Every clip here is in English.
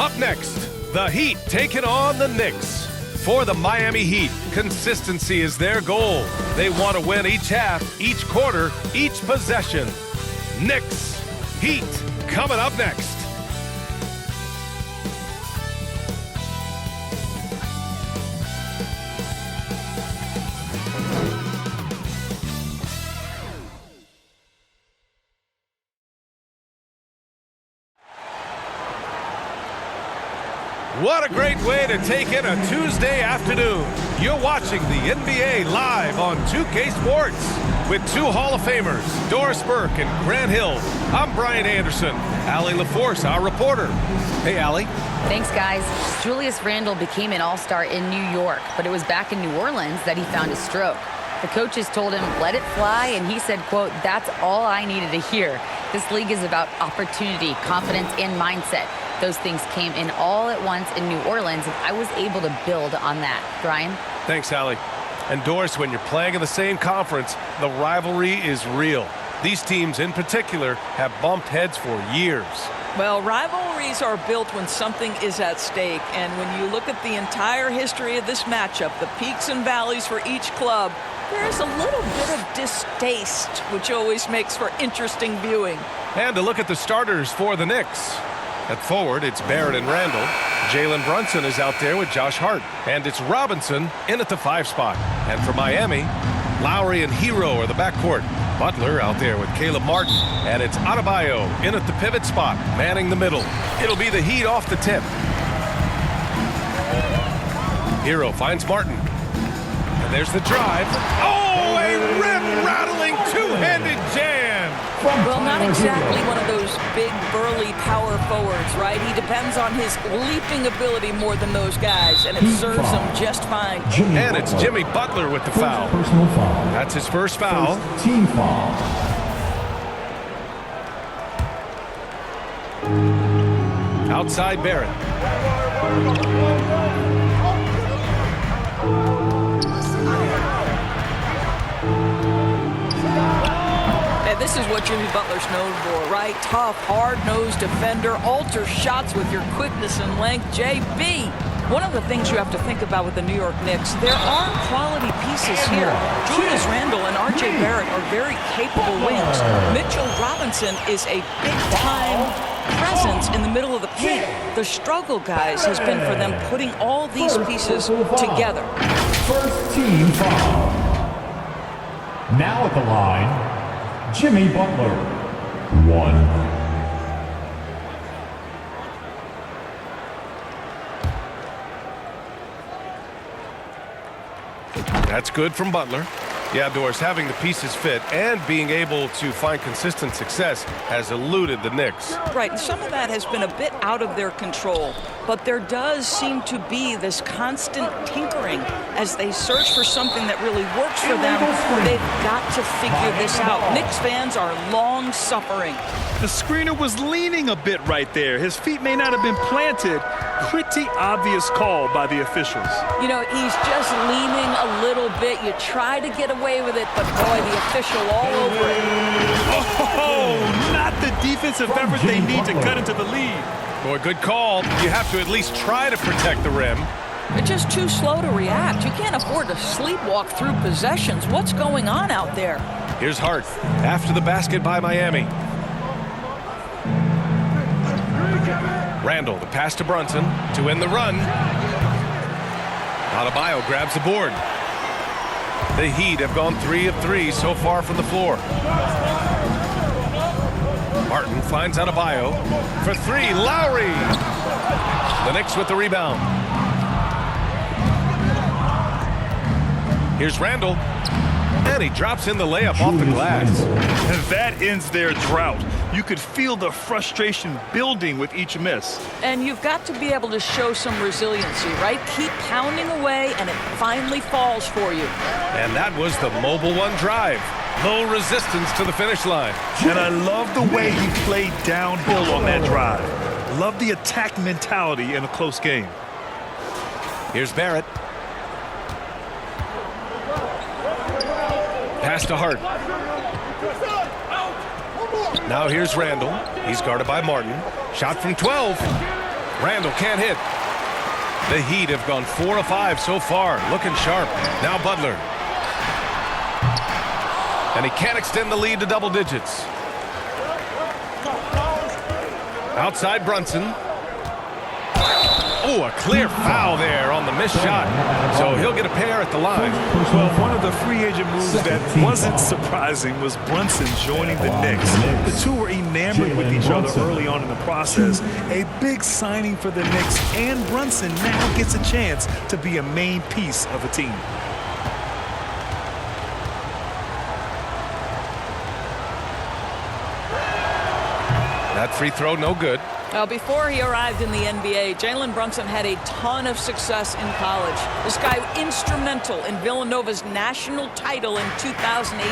Up next, the Heat taking on the Knicks. For the Miami Heat, consistency is their goal. They want to win each half, each quarter, each possession. Knicks, Heat, coming up next. What a great way to take in a Tuesday afternoon. You're watching the NBA live on 2K Sports with two Hall of Famers, Doris Burke and Grant Hill. I'm Brian Anderson. Allie LaForce, our reporter. Hey, Allie. Thanks, guys. Julius Randle became an all-star in New York, but it was back in New Orleans that he found his stroke. The coaches told him, let it fly, and he said, quote, that's all I needed to hear. This league is about opportunity, confidence, and mindset. Those things came in all at once in New Orleans, and I was able to build on that. Brian? Thanks, Allie. And Doris, when you're playing in the same conference, the rivalry is real. These teams in particular have bumped heads for years. Well, rivalries are built when something is at stake, and when you look at the entire history of this matchup, the peaks and valleys for each club, there's a little bit of distaste, which always makes for interesting viewing. And to look at the starters for the Knicks. At forward, it's Barrett and Randall. Jalen Brunson is out there with Josh Hart. And it's Robinson in at the 5 spot. And for Miami, Lowry and Hero are the backcourt. Butler out there with Caleb Martin. And it's Adebayo in at the pivot spot, manning the middle. It'll be the Heat off the tip. Hero finds Martin. And there's the drive. Oh, a rim-rattling two-handed jam. Well, not exactly one of those big, burly power forwards, right? He depends on his leaping ability more than those guys, and it serves him just fine. And it's Jimmy Butler with the foul. Personal foul. That's his first foul. First team foul. Outside Barrett. This is what Jimmy Butler's known for, right? Tough, hard-nosed defender, alter shots with your quickness and length. JB, one of the things you have to think about with the New York Knicks, there are quality pieces here. Julius Randle and R.J. Barrett are very capable wings. Mitchell Robinson is a big-time presence in the middle of the paint. The struggle, guys, has been for them putting all these pieces together. First team foul. Now at the line, Jimmy Butler. 1. That's good from Butler. Yeah, Doris, having the pieces fit and being able to find consistent success has eluded the Knicks. Right, some of that has been a bit out of their control, but there does seem to be this constant tinkering as they search for something that really works for them. They've got to figure this out. Knicks fans are long suffering. The screener was leaning a bit right there. His feet may not have been planted. Pretty obvious call by the officials. You know, he's just leaning a little bit. You try to get away with it, but boy, the official all over it. Oh, not the defensive effort they need to cut into the lead. Boy, good call. You have to at least try to protect the rim. They're just too slow to react. You can't afford to sleepwalk through possessions. What's going on out there? Here's Hart after the basket by Miami. Randall, the pass to Brunson to end the run. Adebayo grabs the board. The Heat have gone 3 of 3 so far from the floor. Martin finds Adebayo for 3. Lowry. The Knicks with the rebound. Here's Randall. And he drops in the layup off the glass. And that ends their drought. You could feel the frustration building with each miss. And you've got to be able to show some resiliency, right? Keep pounding away, and it finally falls for you. And that was the Mobile One drive. Low resistance to the finish line. And I love the way he played downhill on that drive. Love the attack mentality in a close game. Here's Barrett. Pass to Hart. Now here's Randall. He's guarded by Martin. Shot from 12. Randall can't hit. The Heat have gone 4 of 5 so far, looking sharp. Now Butler. And he can't extend the lead to double digits. Outside Brunson. Oh, a clear foul there on the missed shot. So he'll get a pair at the line. Well, one of the free agent moves that wasn't surprising was Brunson joining the Knicks. The two were enamored with each other early on in the process. A big signing for the Knicks, and Brunson now gets a chance to be a main piece of a team. That free throw, no good. Now, before he arrived in the NBA, Jalen Brunson had a ton of success in college. This guy instrumental in Villanova's national title in 2018.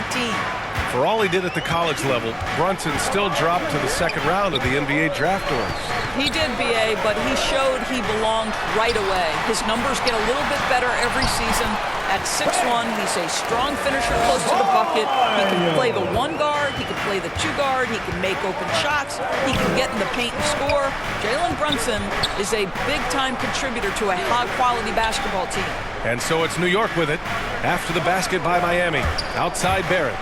For all he did at the college level, Brunson still dropped to the second round of the NBA draft doors. He did, BA, but he showed he belonged right away. His numbers get a little bit better every season. At 6'1", he's a strong finisher close to the bucket. He can play the one guard. He can play the two guard. He can make open shots. He can get in the paint and score. Jalen Brunson is a big-time contributor to a high-quality basketball team. And so it's New York with it after the basket by Miami. Outside Barrett.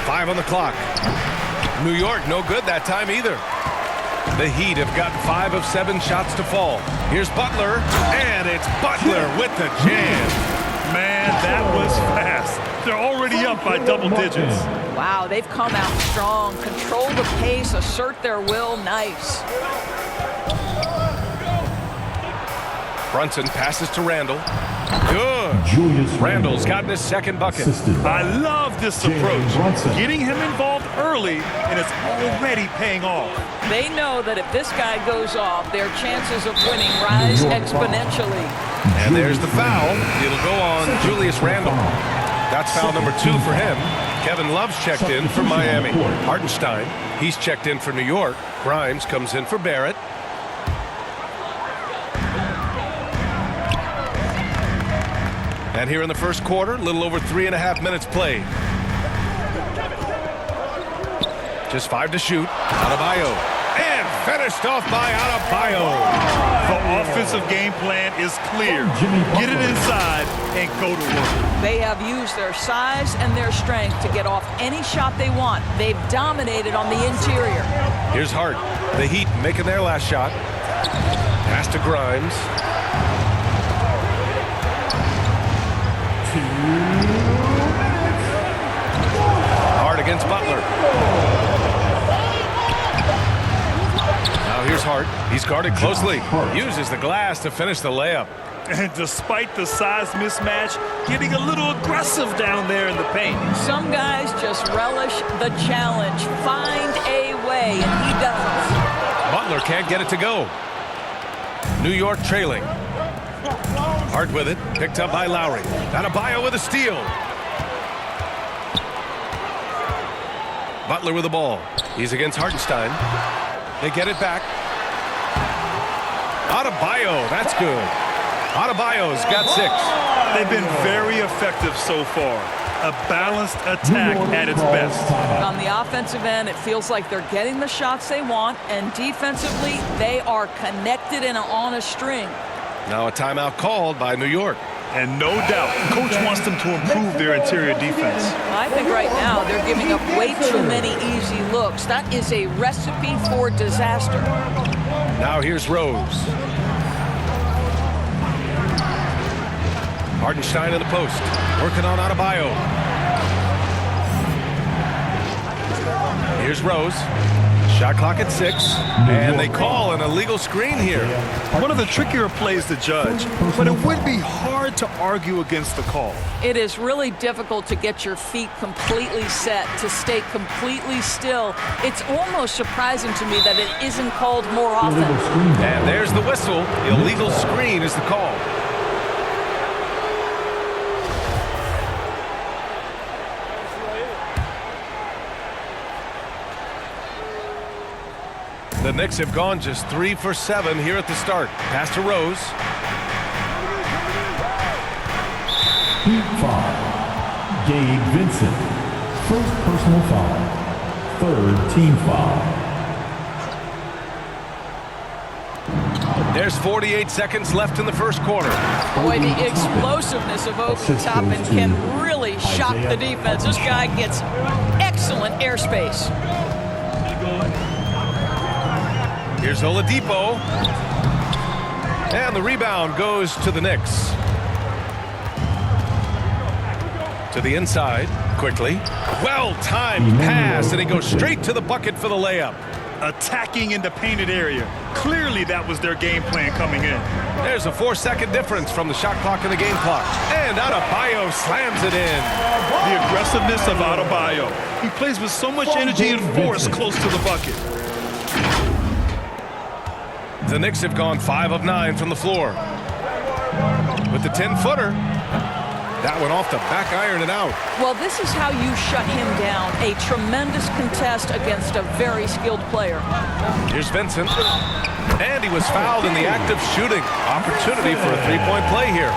5 on the clock. New York no good that time either. The Heat have gotten 5 of 7 shots to fall. Here's Butler, and it's Butler with the jam. Man, that was fast. They're already up by double digits. Wow, they've come out strong. Control the pace, assert their will. Nice. Brunson passes to Randall. Good. Randall's gotten his second bucket. I love this approach. Getting him involved early, and it's already paying off. They know that if this guy goes off, their chances of winning rise exponentially. And there's the foul. It'll go on Julius Randle. That's foul number 2 for him. Kevin Love's checked in for Miami. Hartenstein, he's checked in for New York. Grimes comes in for Barrett. And here in the first quarter, a little over 3.5 minutes played. Just 5 to shoot. Adebayo. And finished off by Adebayo. The offensive game plan is clear. Get it inside and go to work. They have used their size and their strength to get off any shot they want. They've dominated on the interior. Here's Hart. The Heat making their last shot. Pass to Grimes. Hart against Butler. Now here's Hart. He's guarded closely. Uses the glass to finish the layup. And despite the size mismatch, getting a little aggressive down there in the paint. Some guys just relish the challenge. Find a way, and he does. Butler can't get it to go. New York trailing. Hart with it. Picked up by Lowry. Adebayo with a steal. Butler with the ball. He's against Hartenstein. They get it back. Adebayo. That's good. Adebayo's got 6. They've been very effective so far. A balanced attack at its best. On the offensive end, it feels like they're getting the shots they want, and defensively, they are connected and on a string. Now a timeout called by New York. And no doubt, coach wants them to improve their interior defense. I think right now they're giving up way too many easy looks. That is a recipe for disaster. Now here's Rose. Hartenstein in the post. Working on Adebayo. Here's Rose. Shot clock at 6. And they call an illegal screen here. One of the trickier plays to judge, but it would be hard to argue against the call. It is really difficult to get your feet completely set, to stay completely still. It's almost surprising to me that it isn't called more often. And there's the whistle. Illegal screen is the call. The Knicks have gone just 3 for 7 here at the start. Pass to Rose. Heat foul. Gabe Vincent. First personal foul. Third team foul. There's 48 seconds left in the first quarter. Boy, the explosiveness of Obi Toppin can really shock the defense. This guy gets excellent airspace. Here's Oladipo. And the rebound goes to the Knicks. To the inside, quickly. Well-timed pass, and he goes straight to the bucket for the layup. Attacking in the painted area. Clearly that was their game plan coming in. There's a 4-second difference from the shot clock and the game clock. And Adebayo slams it in. The aggressiveness of Adebayo. He plays with so much energy and force close to the bucket. The Knicks have gone 5 of 9 from the floor. With the 10-footer. That went off the back iron and out. Well, this is how you shut him down. A tremendous contest against a very skilled player. Here's Vincent. And he was fouled in the act of shooting. Opportunity for a three-point play here.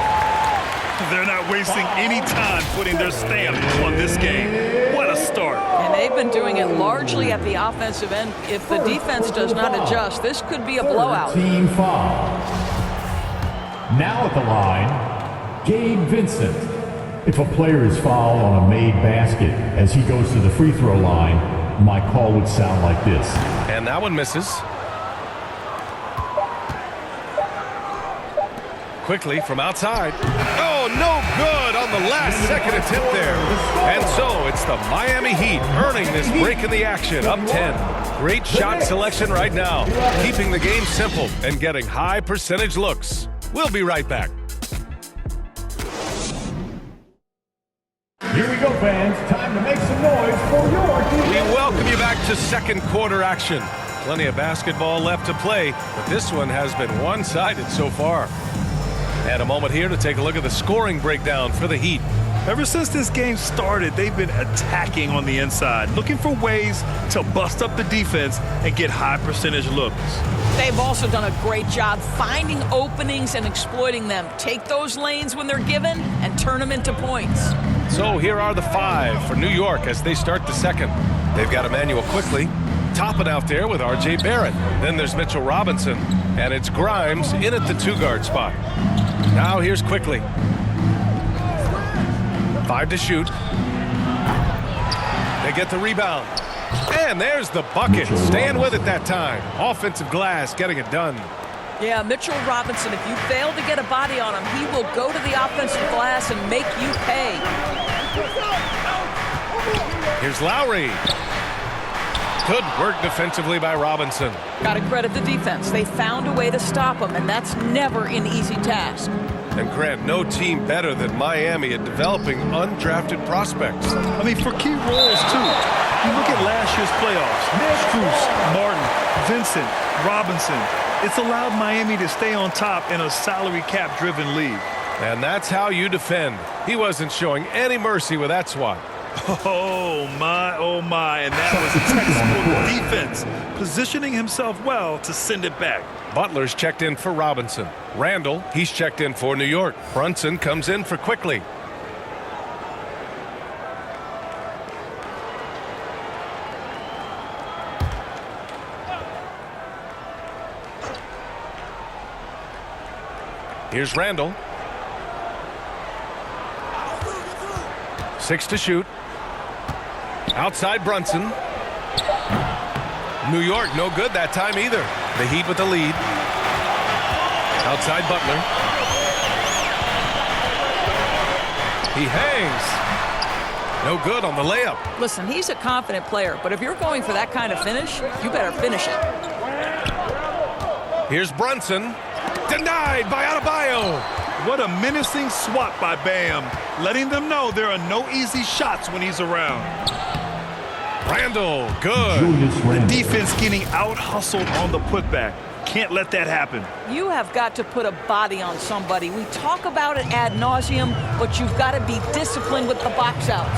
They're not wasting any time putting their stamp on this game. What a start. And they've been doing it largely at the offensive end. If the defense does not adjust, this could be a blowout. Team foul. Now at the line, Gabe Vincent. If a player is fouled on a made basket as he goes to the free throw line, my call would sound like this. And that one misses. Quickly from outside. Oh, no good on the last second attempt there. And so it's the Miami Heat earning this break in the action, up 10. Great shot selection right now, keeping the game simple and getting high percentage looks. We'll be right back. Here we go, fans. Time to make some noise for your We welcome you back to second quarter action. Plenty of basketball left to play, but this one has been one-sided so far. And a moment here to take a look at the scoring breakdown for the Heat. Ever since this game started, they've been attacking on the inside, looking for ways to bust up the defense and get high percentage looks. They've also done a great job finding openings and exploiting them. Take those lanes when they're given and turn them into points. So here are the 5 for New York as they start the second. They've got Emmanuel Quickly, topping out there with R.J. Barrett. Then there's Mitchell Robinson, and it's Grimes in at the 2-guard spot. Now here's Quickly. 5 to shoot. They get the rebound. And there's the bucket. Staying with it that time. Offensive glass getting it done. Yeah, Mitchell Robinson, if you fail to get a body on him, he will go to the offensive glass and make you pay. Here's Lowry. Good work defensively by Robinson. Got to credit the defense. They found a way to stop him, and that's never an easy task. And Grant, no team better than Miami at developing undrafted prospects. I mean, for key roles, too. You look at last year's playoffs. Strus, Martin, Vincent, Robinson. It's allowed Miami to stay on top in a salary cap-driven league. And that's how you defend. He wasn't showing any mercy with that swat. Oh, my. And that was a textbook defense, positioning himself well to send it back. Butler's checked in for Robinson. Randall, he's checked in for New York. Brunson comes in for Quickly. Here's Randall. 6 to shoot. Outside Brunson. New York, no good that time either. The Heat with the lead. Outside Butler. He hangs. No good on the layup. Listen, he's a confident player, but if you're going for that kind of finish, you better finish it. Here's Brunson. Denied by Adebayo. What a menacing swat by Bam, letting them know there are no easy shots when he's around. Randall, good. The defense getting out-hustled on the putback. Can't let that happen. You have got to put a body on somebody. We talk about it ad nauseum, but you've got to be disciplined with the box outs.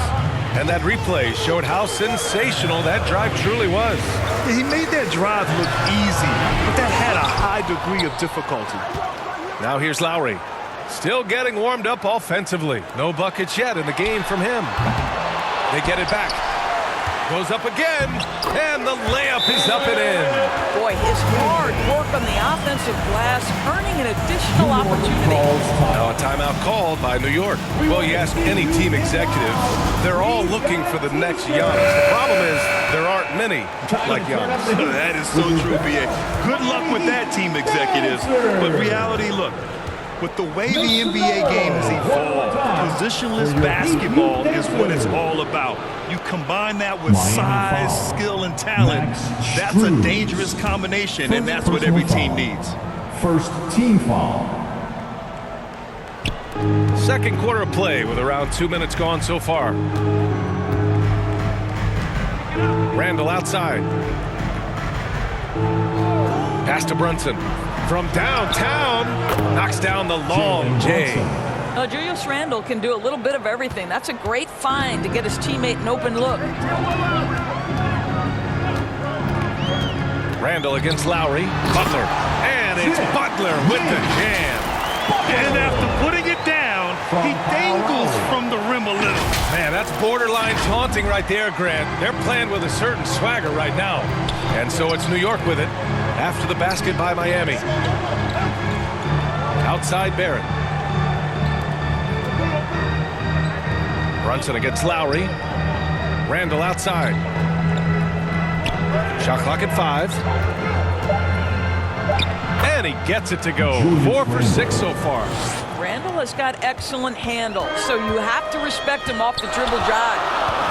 And that replay showed how sensational that drive truly was. He made that drive look easy, but that had a high degree of difficulty. Now here's Lowry. Still getting warmed up offensively. No buckets yet in the game from him. They get it back. Goes up again, and the layup is up and in. Boy, his hard work on the offensive glass, earning an additional opportunity. Now a timeout called by New York. Well, you ask any team executive, they're all looking for the next Giannis. The problem is there aren't many like Giannis. That is so true, B.A. Good luck with that, team executives. But reality, look, with the way the NBA game has evolved, positionless basketball is what it's all about. You combine that with size, skill, and talent, that's a dangerous combination, and that's what every team needs. First team foul. Second quarter of play with around 2 minutes gone so far. Randall outside. Pass to Brunson. From downtown, knocks down the long J. Julius Randle can do a little bit of everything. That's a great find to get his teammate an open look. Randall against Lowry. Butler. And it's Butler with the jam. And after putting it down, he dangles from the rim a little. Man, that's borderline taunting right there, Grant. They're playing with a certain swagger right now. And so it's New York with it after the basket by Miami. Outside Barrett. Brunson against Lowry. Randall outside. Shot clock at 5. And he gets it to go. 4 for 6 so far. Randall has got excellent handle, so you have to respect him off the dribble drive.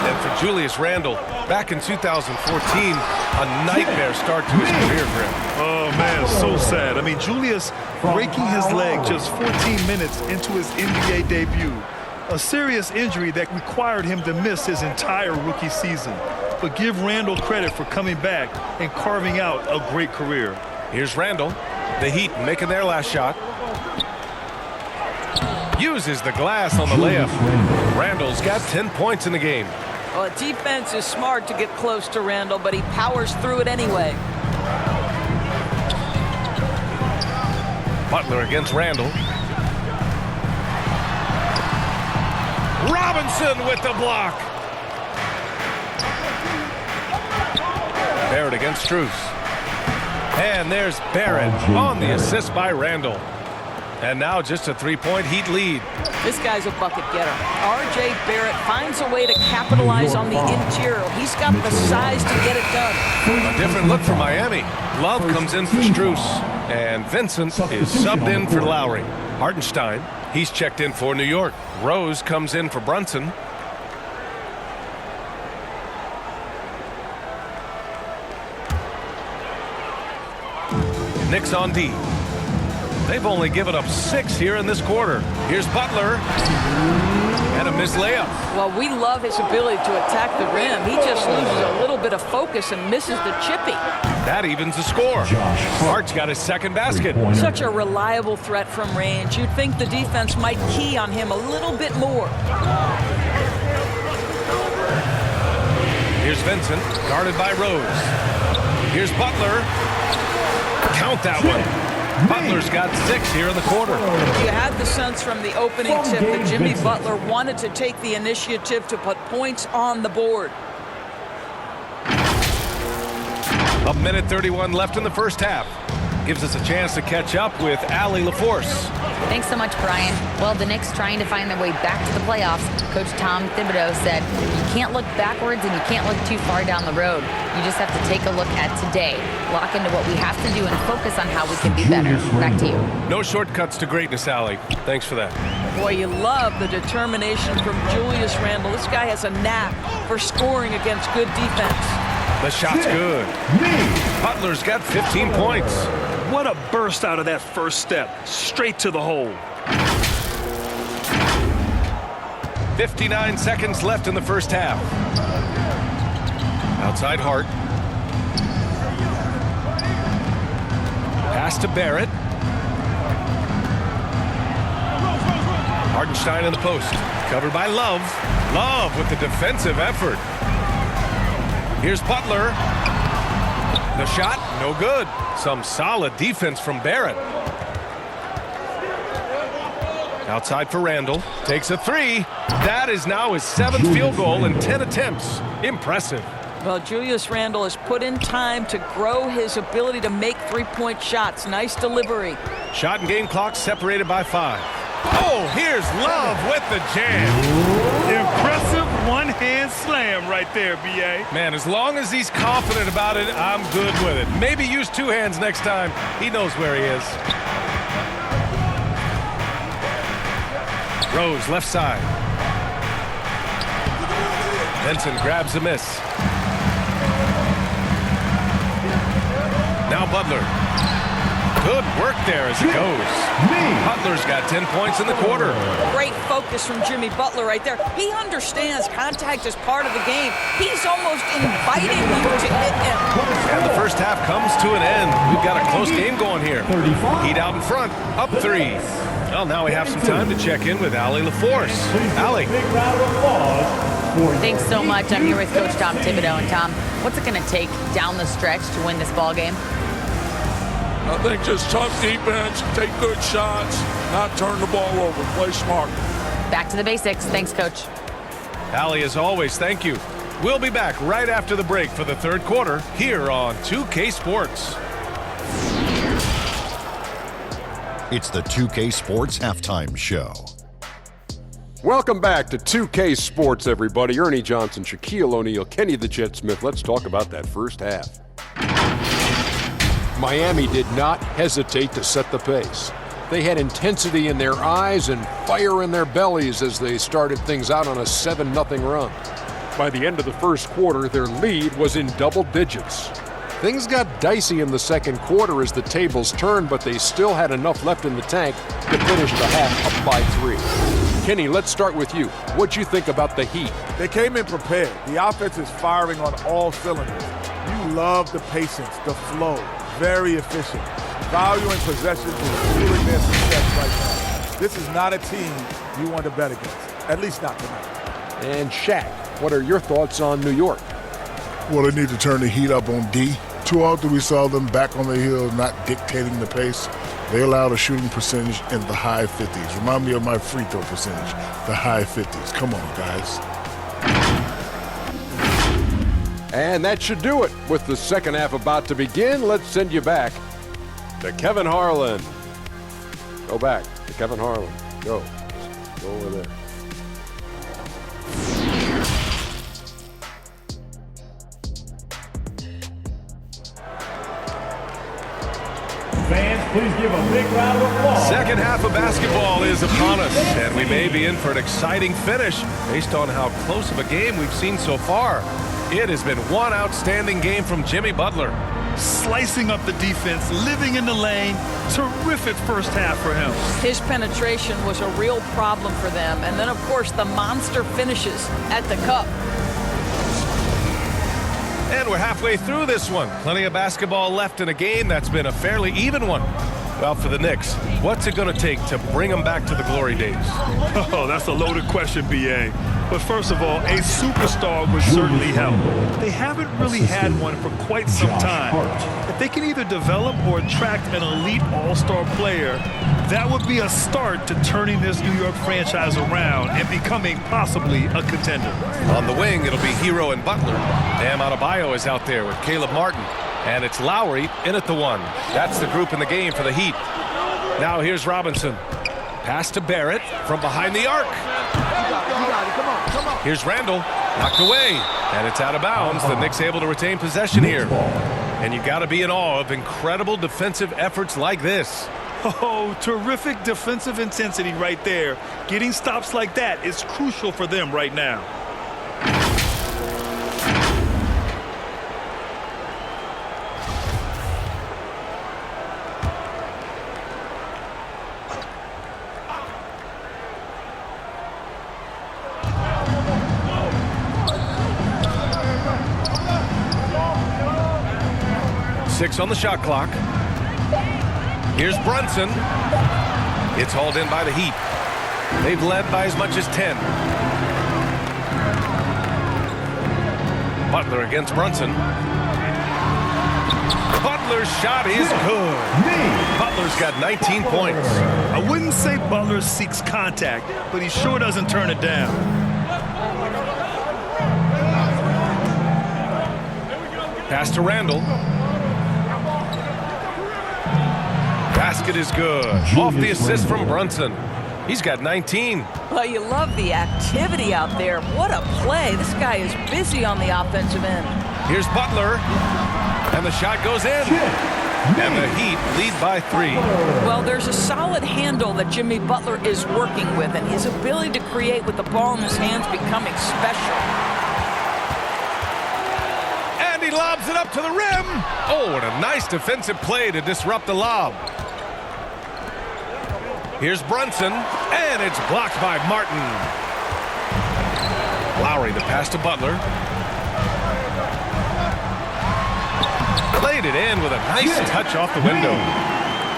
And for Julius Randle, back in 2014, a nightmare start to his career for him. Oh, man, so sad. I mean, Julius breaking his leg just 14 minutes into his NBA debut. A serious injury that required him to miss his entire rookie season. But give Randall credit for coming back and carving out a great career. Here's Randall. The Heat making their last shot. Uses the glass on the layup. Randall's got 10 points in the game. Well, defense is smart to get close to Randall, but he powers through it anyway. Butler against Randall. Robinson with the block. Barrett against Strus. And there's Barrett on the assist by Randall. And now just a 3-point Heat lead. This guy's a bucket getter. R.J. Barrett finds a way to capitalize on the interior. He's got the size to get it done. A different look for Miami. Love comes in for Strus. And Vincent is subbed in for Lowry. Hartenstein, he's checked in for New York. Rose comes in for Brunson. Knicks on D. They've only given up 6 here in this quarter. Here's Butler. And a missed layup. Well, we love his ability to attack the rim. He just loses a little bit of focus and misses the chippy. That evens the score. Hart's got his second basket. Such a reliable threat from range. You'd think the defense might key on him a little bit more. Here's Vincent, guarded by Rose. Here's Butler. Count that one. Butler's got 6 here in the quarter. You had the sense from the opening tip that Jimmy Butler wanted to take the initiative to put points on the board. A minute 31 left in the first half. Gives us a chance to catch up with Allie LaForce. Thanks so much, Brian. Well, the Knicks trying to find their way back to the playoffs. Coach Tom Thibodeau said, you can't look backwards and you can't look too far down the road. You just have to take a look at today, lock into what we have to do, and focus on how we can be better. Back to you. No shortcuts to greatness, Allie. Thanks for that. Boy, you love the determination from Julius Randle. This guy has a knack for scoring against good defense. The shot's good. Butler's got 15 points. What a burst out of that first step. Straight to the hole. 59 seconds left in the first half. Outside Hart. Pass to Barrett. Hartenstein in the post. Covered by Love. Love with the defensive effort. Here's Butler. The shot, no good. Some solid defense from Barrett. Outside for Randall. Takes a 3. That is now his 7th field goal in 10 attempts. Impressive. Well, Julius Randle has put in time to grow his ability to make three-point shots. Nice delivery. Shot and game clock separated by 5. Oh, here's Love with the jam. Impressive one-hand slam right there, B.A. Man, as long as he's confident about it, I'm good with it. Maybe use 2 hands next time. He knows where he is. Rose, left side. Benson grabs a miss. Now Butler. Good work there as it goes. Butler's got 10 points in the quarter. Great focus from Jimmy Butler right there. He understands contact is part of the game. He's almost inviting you to hit him. And the first half comes to an end. We've got a close game going here. Heat out in front, up 3. Well, now we have some time to check in with Allie LaForce. Allie. Thanks so much. I'm here with Coach Tom Thibodeau. And Tom, what's it going to take down the stretch to win this ball game? I think just tough defense, take good shots, not turn the ball over, play smart. Back to the basics. Thanks, Coach. Allie, as always, thank you. We'll be back right after the break for the third quarter here on 2K Sports. It's the 2K Sports Halftime Show. Welcome back to 2K Sports, everybody. Ernie Johnson, Shaquille O'Neal, Kenny the Jet Smith. Let's talk about that first half. Miami did not hesitate to set the pace. They had intensity in their eyes and fire in their bellies as they started things out on a 7-0 run. By the end of the first quarter, their lead was in double digits. Things got dicey in the second quarter as the tables turned, but they still had enough left in the tank to finish the half up by 3. Kenny, let's start with you. What'd you think about the Heat? They came in prepared. The offense is firing on all cylinders. You love the patience, the flow. Very efficient. Valuing possessions is fueling their success right now. This is not a team you want to bet against, at least not tonight. And Shaq, what are your thoughts on New York? Well, they need to turn the heat up on D. Too often we saw them back on the hill, not dictating the pace. They allowed a shooting percentage in the high 50s. Remind me of my free throw percentage, the high 50s. Come on, guys. And that should do it. With the second half about to begin, let's send you back to Kevin Harlan. Go back to Kevin Harlan. Go over there. Fans, please give a big round of applause. Second half of basketball is upon us, and we may be in for an exciting finish based on how close of a game we've seen so far. It has been one outstanding game from Jimmy Butler. Slicing up the defense, living in the lane. Terrific first half for him. His penetration was a real problem for them. And then, of course, the monster finishes at the cup. And we're halfway through this one. Plenty of basketball left in a game that's been a fairly even one. Well, for the Knicks, what's it going to take to bring them back to the glory days? Oh, that's a loaded question, B.A. But first of all, a superstar would certainly help. They haven't really had one for quite some time. If they can either develop or attract an elite all-star player, that would be a start to turning this New York franchise around and becoming possibly a contender. On the wing, it'll be Hero and Butler. Bam Adebayo is out there with Caleb Martin. And it's Lowry in at the 1. That's the group in the game for the Heat. Now here's Robinson. Pass to Barrett from behind the arc. Here's Randle. Knocked away. And it's out of bounds. The Knicks able to retain possession here. And you got to be in awe of incredible defensive efforts like this. Oh, terrific defensive intensity right there. Getting stops like that is crucial for them right now. Six on the shot clock. Here's Brunson. It's hauled in by the Heat. They've led by as much as 10. Butler against Brunson. Butler's shot is good. Butler's got 19 points. I wouldn't say Butler seeks contact, but he sure doesn't turn it down. Pass to Randall. Basket is good. Off the assist from Brunson. He's got 19. Well, you love the activity out there. What a play. This guy is busy on the offensive end. Here's Butler. And the shot goes in. And the Heat lead by 3. Well, there's a solid handle that Jimmy Butler is working with, and his ability to create with the ball in his hands becoming special. And he lobs it up to the rim. Oh, and a nice defensive play to disrupt the lob. Here's Brunson, and it's blocked by Martin. Lowry, the pass to Butler. Played it in with a nice touch off the window.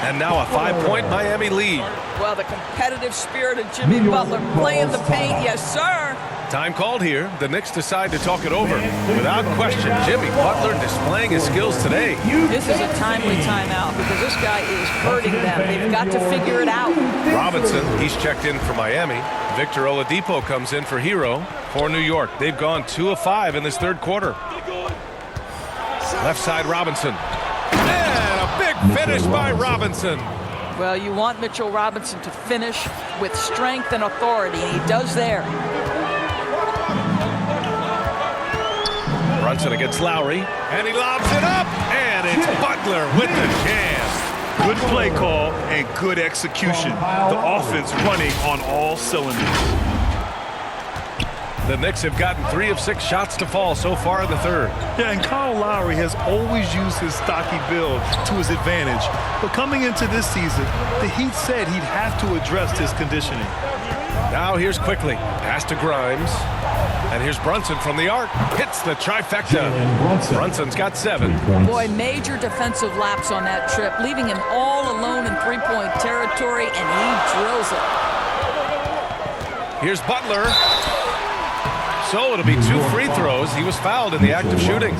And now a 5-point Miami lead. Well, the competitive spirit of Jimmy Butler playing the paint. Yes, sir. Time called here. The Knicks decide to talk it over. Without question, Jimmy Butler displaying his skills today. This is a timely timeout because this guy is hurting them. They've got to figure it out. Robinson, he's checked in for Miami. Victor Oladipo comes in for Hero for New York. They've gone 2 of 5 in this third quarter. Left side Robinson. And a big finish by Robinson. Well, you want Mitchell Robinson to finish with strength and authority, and he does there. Brunson against Lowry, and he lobs it up, and it's Butler with the jam. Good play call and good execution. The offense running on all cylinders. The Knicks have gotten 3 of 6 shots to fall so far in the third. Yeah, and Kyle Lowry has always used his stocky build to his advantage. But coming into this season, the Heat said he'd have to address his conditioning. Now here's Quickly. Pass to Grimes. And here's Brunson from the arc. Hits the trifecta. Brunson's got 7. Boy, major defensive lapse on that trip, leaving him all alone in three-point territory, and he drills it. Here's Butler. So it'll be 2 free throws. He was fouled in the act of shooting.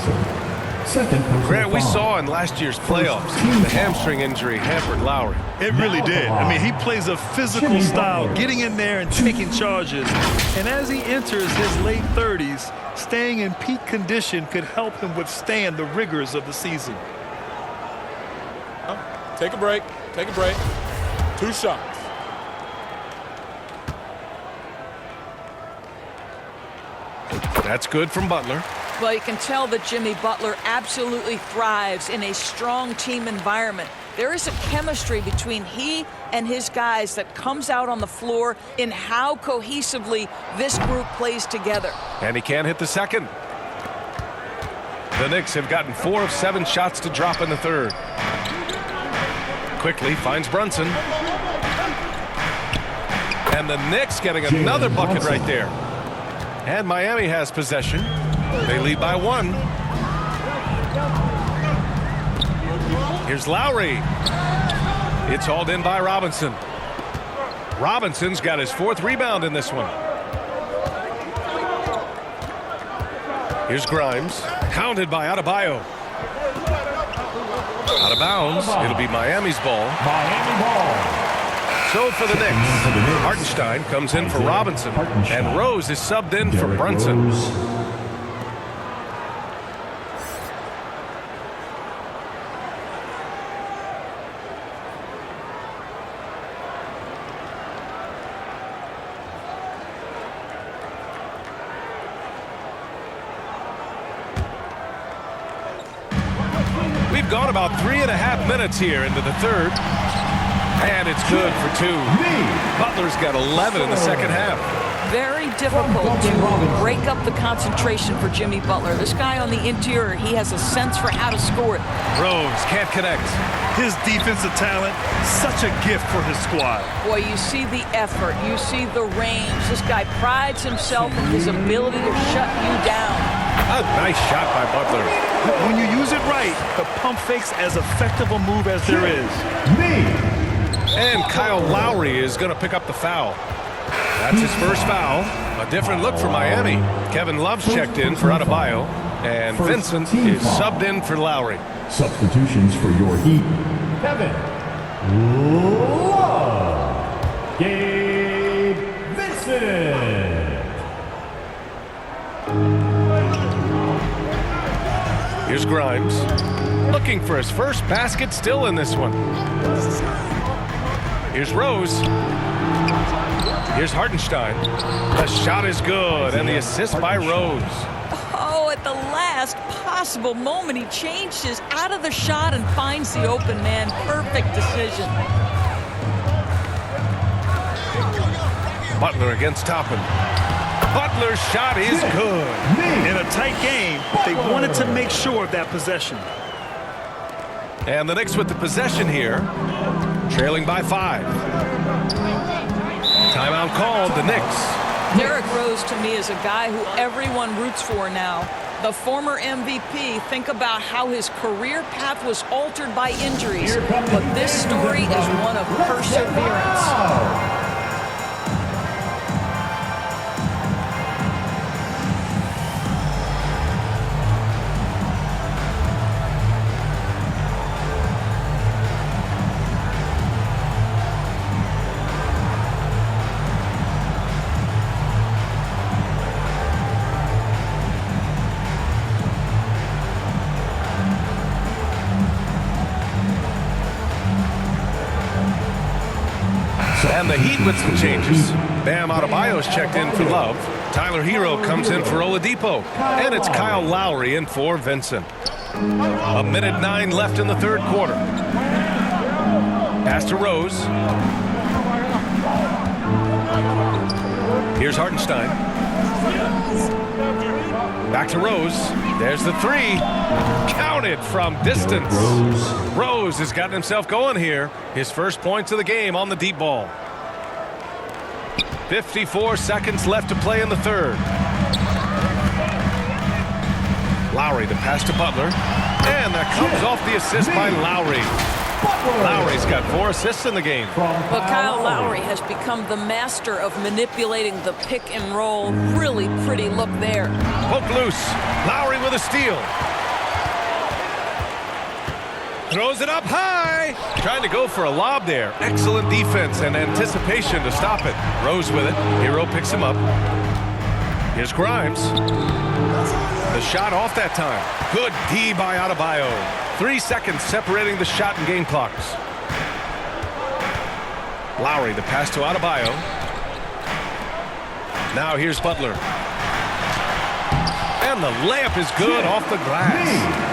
Grant, we saw in last year's playoffs, the hamstring injury hampered Lowry. It really did. I mean, he plays a physical style, getting in there and taking charges. And as he enters his late 30s, staying in peak condition could help him withstand the rigors of the season. Take a break. Take a break. 2 shots. That's good from Butler. Well, you can tell that Jimmy Butler absolutely thrives in a strong team environment. There is a chemistry between he and his guys that comes out on the floor in how cohesively this group plays together. And he can't hit the second. The Knicks have gotten 4 of 7 shots to drop in the third. Quickly finds Brunson. And the Knicks getting another bucket right there. And Miami has possession. They lead by 1. Here's Lowry. It's hauled in by Robinson. Robinson's got his 4th rebound in this one. Here's Grimes. Counted by Adebayo. Out of bounds. It'll be Miami's ball. Miami ball. So for the Knicks, Hartenstein comes in for Robinson, and Rose is subbed in for Brunson. We've gone about 3.5 minutes here into the third. And it's good for 2. Butler's got 11 in the second half. Very difficult to break up the concentration for Jimmy Butler. This guy on the interior, he has a sense for how to score it. Rose can't connect. His defensive talent, such a gift for his squad. Boy, you see the effort. You see the range. This guy prides himself in his ability to shut you down. A nice shot by Butler. When you use it right, the pump fake's as effective a move as there is. And Kyle Lowry is going to pick up the foul. That's his first foul. A different look for Miami. Kevin Love's checked in for Adebayo. And Vincent is subbed in for Lowry. Substitutions for your Heat. Kevin Love. Gabe Vincent. Here's Grimes. Looking for his first basket still in this one. Here's Rose. Here's Hartenstein. The shot is good, and the assist by Rose. Oh, at the last possible moment, he changes out of the shot and finds the open man. Perfect decision. Butler against Toppin. Butler's shot is good. In a tight game, they wanted to make sure of that possession. And the Knicks with the possession here, trailing by 5. Timeout called, the Knicks. Derrick Rose, to me, is a guy who everyone roots for now. The former MVP, think about how his career path was altered by injuries. But this story is one of perseverance. And the Heat with some changes. Bam Adebayo's checked in for Love. Tyler Hero comes in for Oladipo. And it's Kyle Lowry in for Vincent. 1:09 left in the third quarter. Pass to Rose. Here's Hartenstein. Back to Rose. There's the 3. Counted from distance. Rose has gotten himself going here. His first points of the game on the deep ball. 54 seconds left to play in the third. Lowry, the pass to Butler. And that comes off the assist by Lowry. Lowry's got 4 assists in the game. But Kyle Lowry has become the master of manipulating the pick and roll. Really pretty look there. Poke loose. Lowry with a steal. Throws it up high. Trying to go for a lob there. Excellent defense and anticipation to stop it. Rose with it. Hero picks him up. Here's Grimes. The shot off that time. Good D by Adebayo. 3 seconds separating the shot and game clocks. Lowry, the pass to Adebayo. Now here's Butler. And the layup is good off the glass.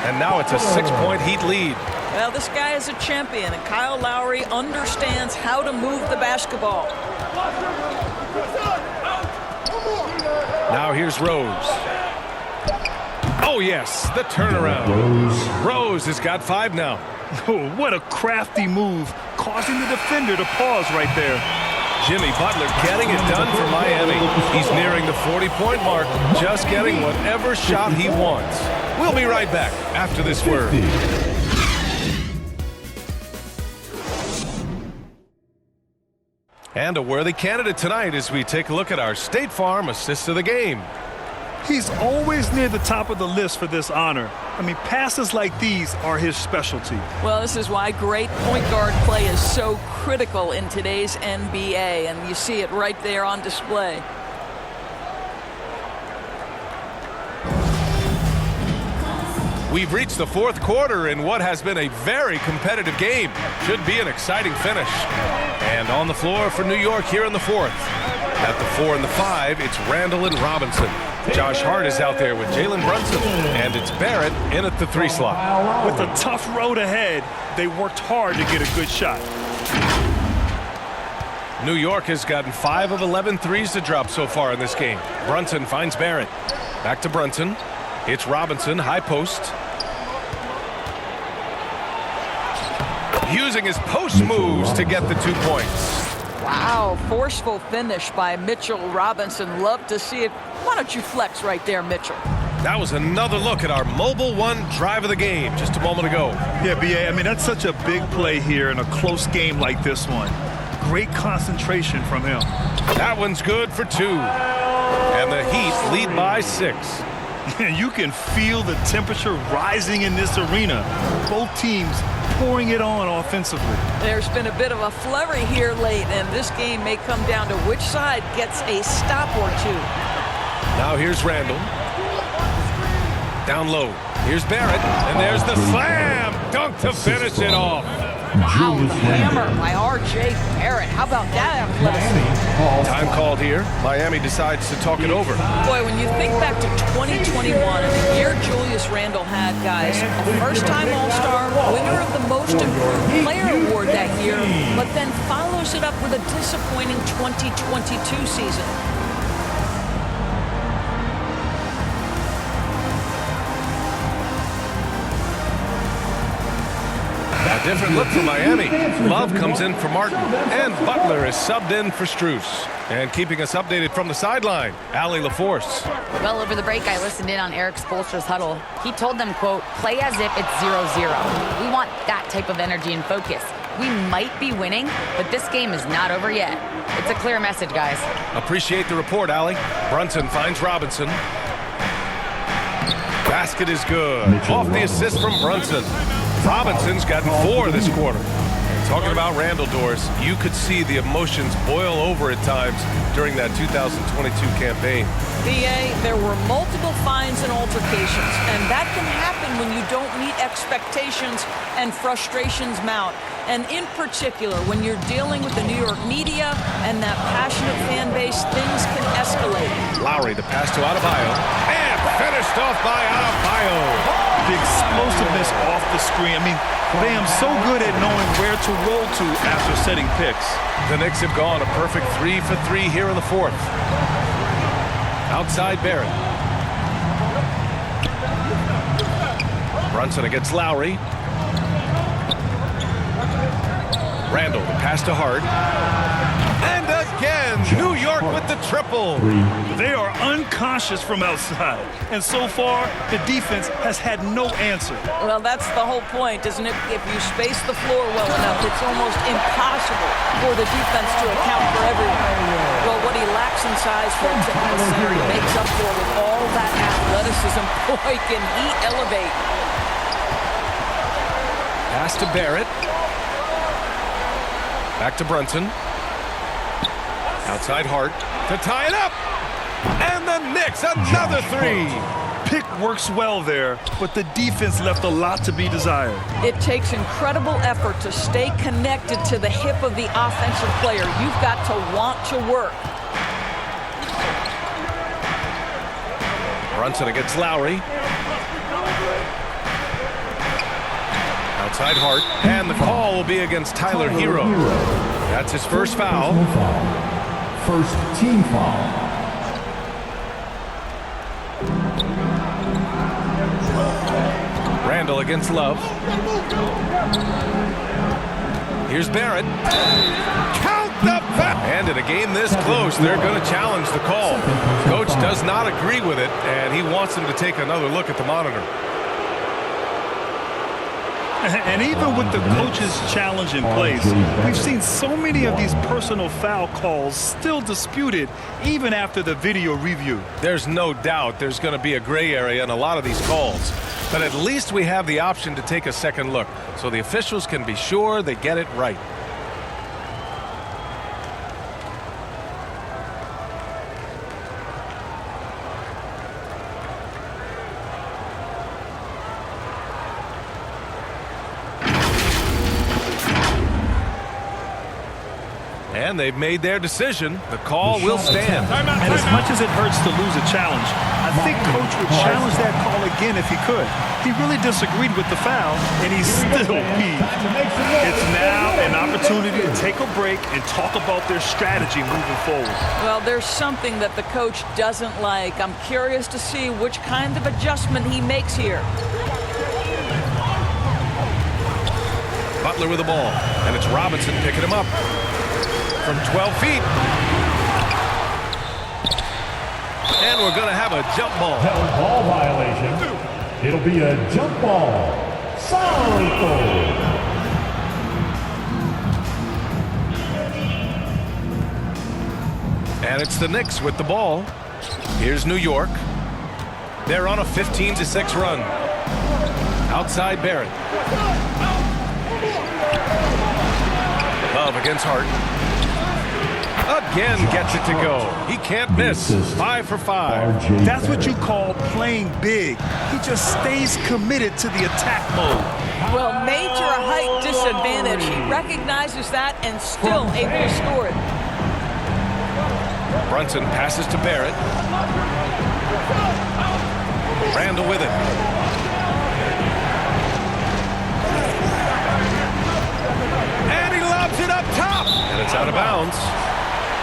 And now it's a 6-point Heat lead. Well, this guy is a champion, and Kyle Lowry understands how to move the basketball. Now here's Rose. Oh, yes, the turnaround. Rose has got 5 now. Oh, what a crafty move, causing the defender to pause right there. Jimmy Butler getting it done for Miami. He's nearing the 40-point mark, just getting whatever shot he wants. We'll be right back after this word. And a worthy candidate tonight as we take a look at our State Farm assist of the game. He's always near the top of the list for this honor. I mean, passes like these are his specialty. Well, this is why great point guard play is so critical in today's NBA, and you see it right there on display. We've reached the fourth quarter in what has been a very competitive game. Should be an exciting finish. And on the floor for New York here in the fourth. At the 4 and the 5, it's Randall and Robinson. Josh Hart is out there with Jalen Brunson. And it's Barrett in at the 3 slot. With a tough road ahead, they worked hard to get a good shot. New York has gotten 5 of 11 threes to drop so far in this game. Brunson finds Barrett. Back to Brunson. It's Robinson, high post. Using his post moves to get the 2 points. Wow, forceful finish by Mitchell Robinson. Love to see it. Why don't you flex right there, Mitchell? That was another look at our Mobile One drive of the game just a moment ago. Yeah, B.A., I mean, that's such a big play here in a close game like this one. Great concentration from him. That one's good for 2. And the Heat lead by 6. You can feel the temperature rising in this arena. Both teams pouring it on offensively. There's been a bit of a flurry here late, and this game may come down to which side gets a stop or 2. Now here's Randall. Down low. Here's Barrett, and there's the slam dunk to finish it off. Wow, the hammer by R.J. Barrett. How about that athleticism? Time called here. Miami decides to talk it over. Boy, when you think back to 2021 and the year Julius Randle had, guys, a first-time All-Star, winner of the Most Improved Player Award that year, but then follows it up with a disappointing 2022 season. A different look for Miami. Love comes in for Martin, and Butler is subbed in for Strus. And keeping us updated from the sideline, Allie LaForce. Well, over the break, I listened in on Eric Spoelstra's huddle. He told them, quote, play as if it's 0-0. We want that type of energy and focus. We might be winning, but this game is not over yet. It's a clear message, guys. Appreciate the report, Allie. Brunson finds Robinson. Basket is good. Off the assist from Brunson. Robinson's gotten 4 this quarter. Talking about Randall doors, you could see the emotions boil over at times during that 2022 campaign. B.A., there were multiple fines and altercations, and that can happen when you don't meet expectations and frustrations mount. And in particular, when you're dealing with the New York media and that passionate fan base, things can escalate. Lowry, the pass to Adebayo, and finished off by Adebayo. The explosiveness off the screen. I mean, Bam's so good at knowing where to roll to after setting picks. The Knicks have gone a perfect 3 for 3 here in the fourth. Outside Barrett. Brunson against Lowry. Randall, the pass to Hart. And again, New York with the triple. They are unconscious from outside. And so far, the defense has had no answer. Well, that's the whole point, isn't it? If you space the floor well enough, it's almost impossible for the defense to account for everyone. Well, what he lacks in size for a typical center, he makes up for with all that athleticism. Boy, can he elevate. Pass to Barrett. Back to Brunson. Outside Hart to tie it up. And the Knicks, another 3. Pick works well there, but the defense left a lot to be desired. It takes incredible effort to stay connected to the hip of the offensive player. You've got to want to work. Brunson against Lowry. Outside Hart, and the call will be against Tyler Hero. That's his first foul. First team foul. Randall against Love. Here's Barrett. Count the foul! And in a game this close, they're going to challenge the call. Coach does not agree with it, and he wants them to take another look at the monitor. And even with the coach's challenge in place, we've seen so many of these personal foul calls still disputed even after the video review. There's no doubt there's going to be a gray area in a lot of these calls. But at least we have the option to take a second look, so the officials can be sure they get it right. And they've made their decision. The call will stand. And as much as it hurts to lose a challenge, I think Coach would challenge that call again if he could. He really disagreed with the foul, and he's still peeved. It's now an opportunity to take a break and talk about their strategy moving forward. Well, there's something that the coach doesn't like. I'm curious to see which kind of adjustment he makes here. Butler with the ball, and it's Robinson picking him up. From 12 feet. And we're going to have a jump ball. Ball violation. It'll be a jump ball. Salto. And it's the Knicks with the ball. Here's New York. They're on a 15-6 run. Outside Barrett. Love against Hart. Again gets it to go. He can't miss. 5 for 5. That's what you call playing big. He just stays committed to the attack mode. Well, major height disadvantage. He recognizes that and still able to score it. Brunson passes to Barrett. Randall with it. And he lobs it up top. And it's out of bounds.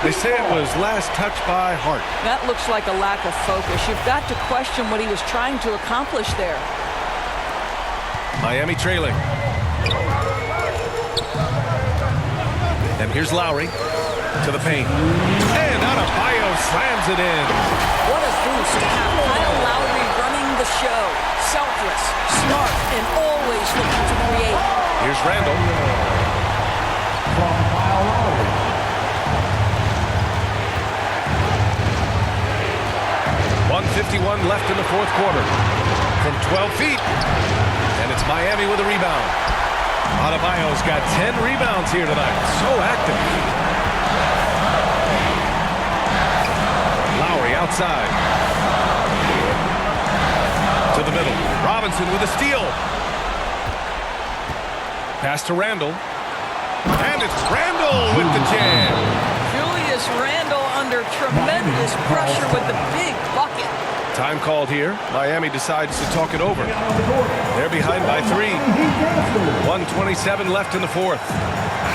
They say it was last touched by Hart. That looks like a lack of focus. You've got to question what he was trying to accomplish there. Miami trailing. And here's Lowry to the paint. And Adebayo slams it in. What a boost to have Kyle Lowry running the show. Selfless, smart, and always looking to create. Here's Randall. From Kyle Lowry. 1:51 left in the fourth quarter. From 12 feet. And it's Miami with a rebound. Adebayo's got 10 rebounds here tonight. So active. Lowry outside. To the middle. Robinson with a steal. Pass to Randall. And it's Randall with the jam. Julius Randle under tremendous pressure with the big bucket. Time called here. Miami decides to talk it over. They're behind by 3. 1:27 left in the fourth.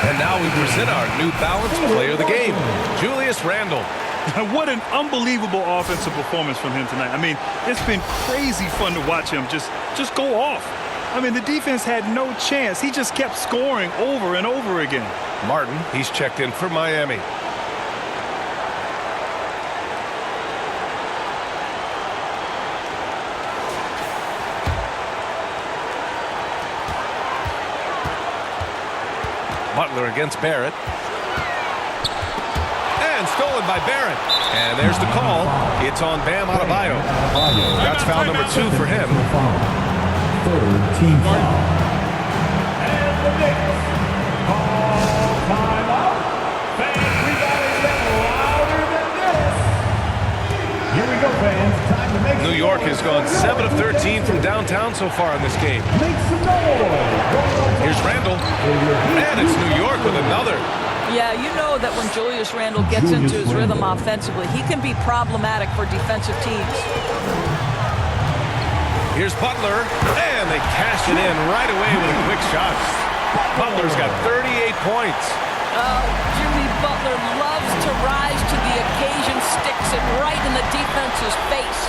And now we present our new balanced player of the game, Julius Randle. What an unbelievable offensive performance from him tonight. I mean, it's been crazy fun to watch him just go off. I mean, the defense had no chance. He just kept scoring over and over again. Martin, he's checked in for Miami. Butler against Barrett. And stolen by Barrett. And there's the call. It's on Bam Adebayo. That's foul number 2 for him. Third team foul. And the Knicks call timeout. Fans, we gotta get louder than this. Here we go, fans. Time to make New York has gone 7 of 13 from downtown so far in this game. Make some noise. Here's Randall. And it's New York with another. Yeah, you know that when Julius Randle gets into his rhythm offensively, he can be problematic for defensive teams. Here's Butler, and they cash it in right away with a quick shot. Butler's got 38 points. Jimmy Butler loves to rise to the occasion, sticks it right in the defense's face.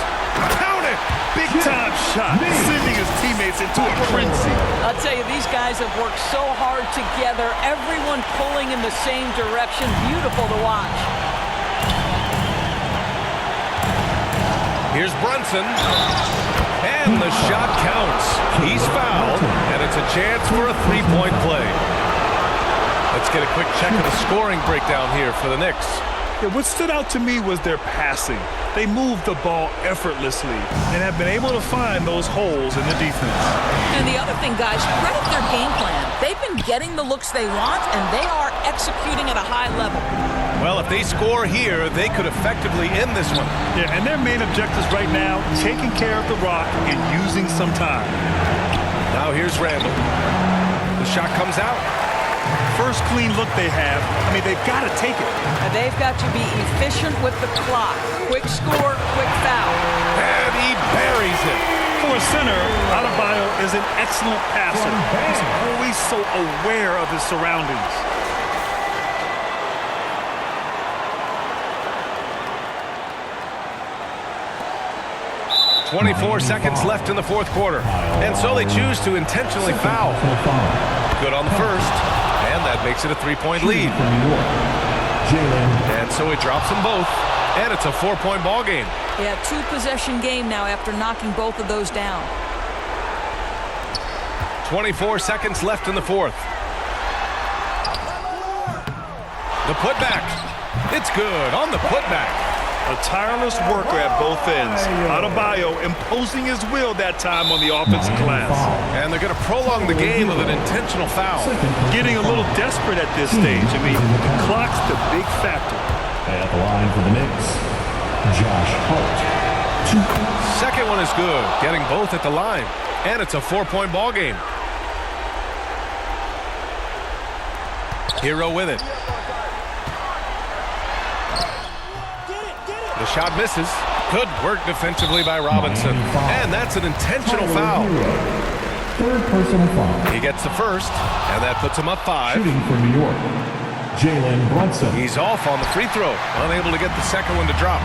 Count it! Big time shot, sending his teammates into a frenzy. I'll tell you, these guys have worked so hard together, everyone pulling in the same direction. Beautiful to watch. Here's Brunson. And the shot counts. He's fouled, and it's a chance for a three-point play. Let's get a quick check of the scoring breakdown here for the Knicks. Yeah, what stood out to me was their passing. They moved the ball effortlessly and have been able to find those holes in the defense. And the other thing, guys, credit their game plan. They've been getting the looks they want, and they are executing at a high level. Well, if they score here, they could effectively end this one. Yeah, and their main objectives right now, taking care of the rock and using some time. Now here's Randall. The shot comes out. First clean look they have. I mean, they've got to take it. And they've got to be efficient with the clock. Quick score, quick foul. And he buries it. For a center, Adebayo is an excellent passer. He's always so aware of his surroundings. .24 seconds left in the fourth quarter. And so they choose to intentionally foul. Good on the first. And that makes it a three-point lead. And so it drops them both. And it's a 4-point ball game. Yeah, 2-possession game now after knocking both of those down. 24 seconds left in the fourth. The putback. It's good on the putback. A tireless worker at both ends. Adebayo imposing his will that time on the offensive glass. And they're going to prolong the game with an intentional foul. Getting a little desperate at this stage. I mean, the clock's the big factor. At the line for the Knicks, Josh Hart. Second one is good, getting both at the line. And it's a 4-point ball game. Hero with it. The shot misses. Good work defensively by Robinson. And that's an intentional foul. Third personal foul. He gets the first, and that puts him up 5. Shooting for New York, Jalen Brunson. He's off on the free throw, unable to get the second one to drop.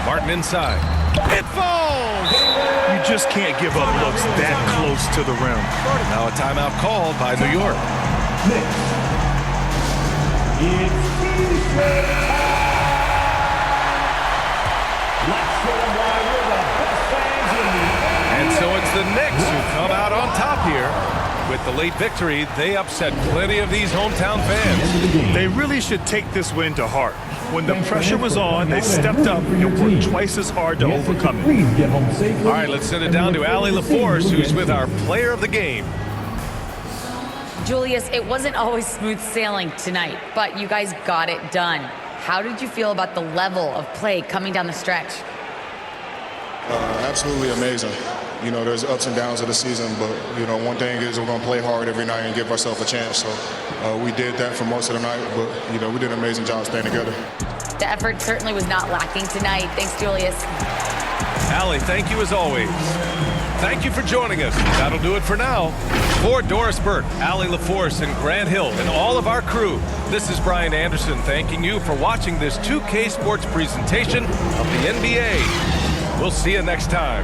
Martin inside. It falls! You just can't give up looks that close to the rim. Now a timeout called by New York. Knicks. It's T-shirt time. Let's show them why we're the best fans in the NBA. And so it's the Knicks who come out on top here. With the late victory, they upset plenty of these hometown fans. They really should take this win to heart. When the pressure was on, they stepped up and worked twice as hard to overcome it. All right, let's send it down to Allie LaForce, who's with our player of the game. Julius, it wasn't always smooth sailing tonight, but you guys got it done. How did you feel about the level of play coming down the stretch? Absolutely amazing. You know, there's ups and downs of the season, but, you know, one thing is we're going to play hard every night and give ourselves a chance. So we did that for most of the night, but, you know, we did an amazing job staying together. The effort certainly was not lacking tonight. Thanks, Julius. Allie, thank you as always. Thank you for joining us. That'll do it for now. For Doris Burke, Allie LaForce, and Grant Hill, and all of our crew, this is Brian Anderson thanking you for watching this 2K Sports presentation of the NBA. We'll see you next time.